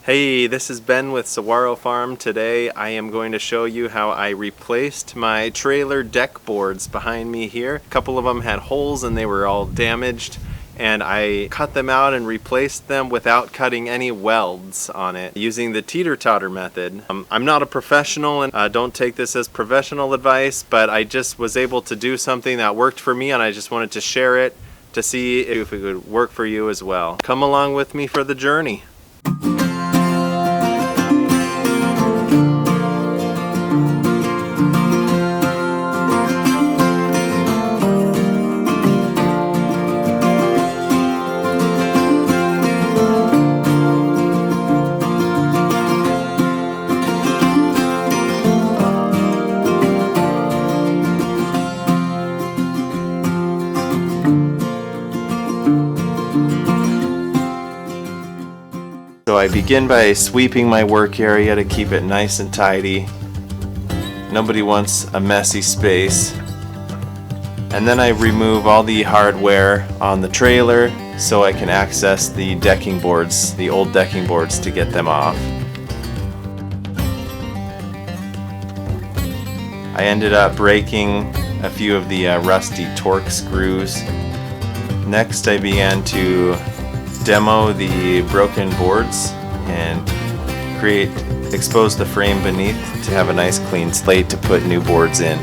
Hey, this is Ben with Saguaro Farm. Today I am going to show you how I replaced my trailer deck boards behind me here. A couple of them had holes and they were all damaged, and I cut them out and replaced them without cutting any welds on it using the Teeter Totter method. I'm not a professional and don't take this as professional advice, but I just was able to do something that worked for me and I just wanted to share it to see if it could work for you as well. Come along with me for the journey. So I begin by sweeping my work area to keep it nice and tidy. Nobody wants a messy space. And then I remove all the hardware on the trailer so I can access the decking boards, the old decking boards, to get them off. I ended up breaking a few of the rusty torque screws. Next I began to demo the broken boards and expose the frame beneath to have a nice clean slate to put new boards in.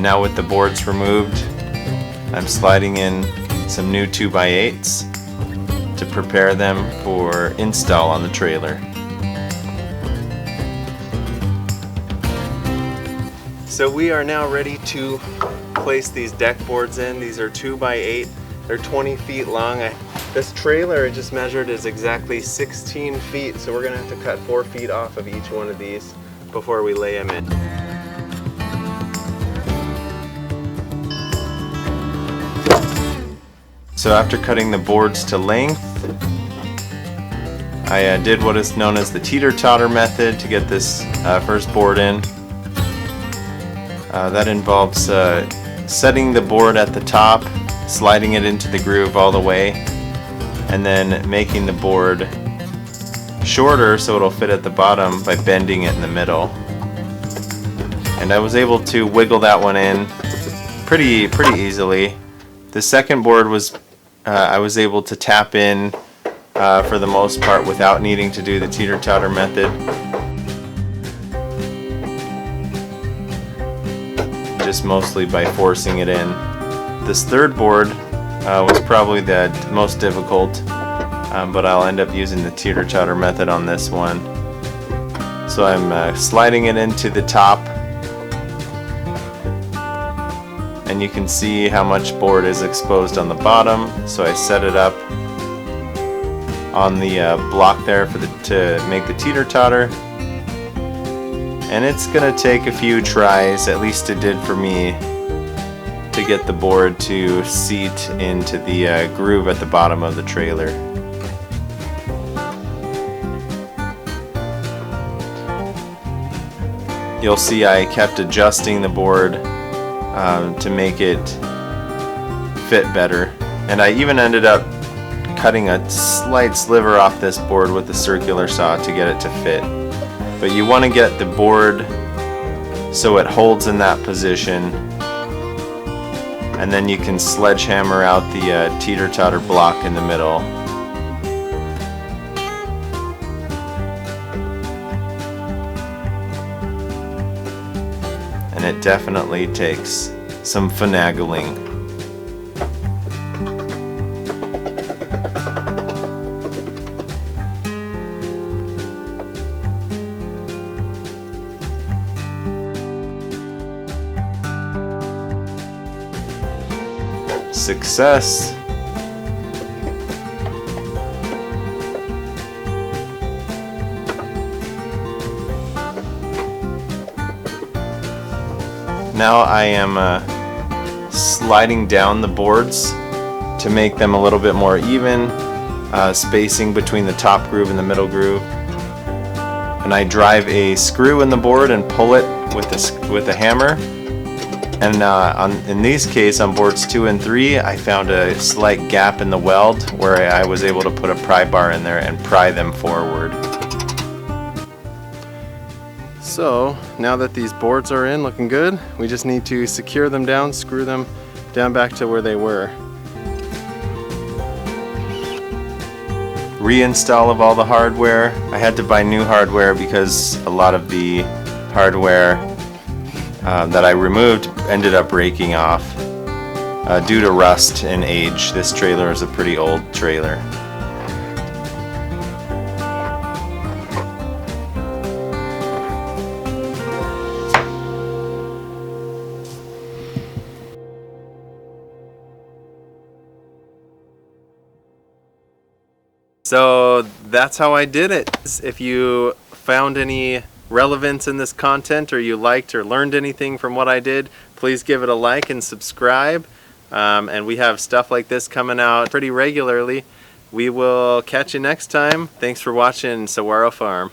Now with the boards removed, I'm sliding in some new 2x8s to prepare them for install on the trailer. So we are now ready to place these deck boards in. These are 2x8. They're 20 feet long. This trailer I just measured is exactly 16 feet, so we're gonna have to cut 4 feet off of each one of these before we lay them in. So after cutting the boards to length, I did what is known as the Teeter Totter method to get this first board in. That involves setting the board at the top, sliding it into the groove all the way, and then making the board shorter so it'll fit at the bottom by bending it in the middle. And I was able to wiggle that one in pretty easily. The second board was I was able to tap in for the most part without needing to do the Teeter Totter method. Just mostly by forcing it in. This third board was probably the most difficult, but I'll end up using the Teeter Totter method on this one. So I'm sliding it into the top, and you can see how much board is exposed on the bottom. So I set it up on the block there to make the Teeter Totter, and it's gonna take a few tries, at least it did for me, to get the board to seat into the groove at the bottom of the trailer. You'll see I kept adjusting the board to make it fit better, and I even ended up cutting a slight sliver off this board with a circular saw to get it to fit. But you want to get the board so it holds in that position, and then you can sledgehammer out the Teeter Totter block in the middle. And it definitely takes some finagling. Success! Now I am sliding down the boards to make them a little bit more even spacing between the top groove and the middle groove. And I drive a screw in the board and pull it with a hammer. And in these cases, on boards 2 and 3, I found a slight gap in the weld where I was able to put a pry bar in there and pry them forward. So now that these boards are in looking good, we just need to secure them down, screw them down back to where they were. Reinstall of all the hardware. I had to buy new hardware because a lot of the hardware that I removed ended up breaking off due to rust and age. This trailer is a pretty old trailer. So that's how I did it. If you found any relevance in this content, or you liked or learned anything from what I did, please give it a like and subscribe. And we have stuff like this coming out pretty regularly. We will catch you next time. Thanks for watching Saguaro Farm.